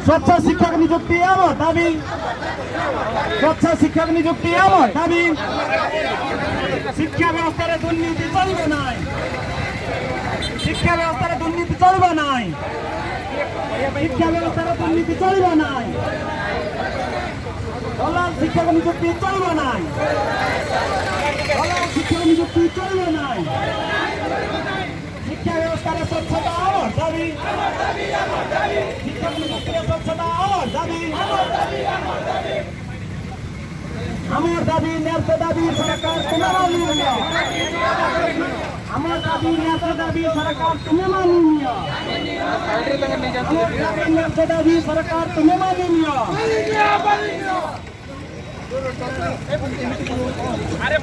স্বচ্ছ শিক্ষক নিযুক্তি আমার দাবি, স্বচ্ছ শিক্ষক নিযুক্তি আমার দাবি। শিক্ষা ব্যবস্থার দুর্নীতি চলবে নাই, শিক্ষা ব্যবস্থার দুর্নীতি চলবে নাই, শিক্ষা ব্যবস্থার দুর্নীতি চলবে নাই, দলাল শিক্ষক নিযুক্তি চলবে নাই, দলাল শিক্ষক নিযুক্তি চলবে নাই। শিক্ষা ব্যবস্থার স্বচ্ছতা আমার দাবি, শিক্ষক নিযুক্তির স্বচ্ছতা আমার দাবি, আমার দাবি ন্যায্য দাবি সরকার তুমি মাননীয়, আমার দাবি ন্যায্য দাবি সরকার তুমি মাননীয়, আমার দাবি ন্যায্য দাবি সরকার তুমি মাননীয়। আরে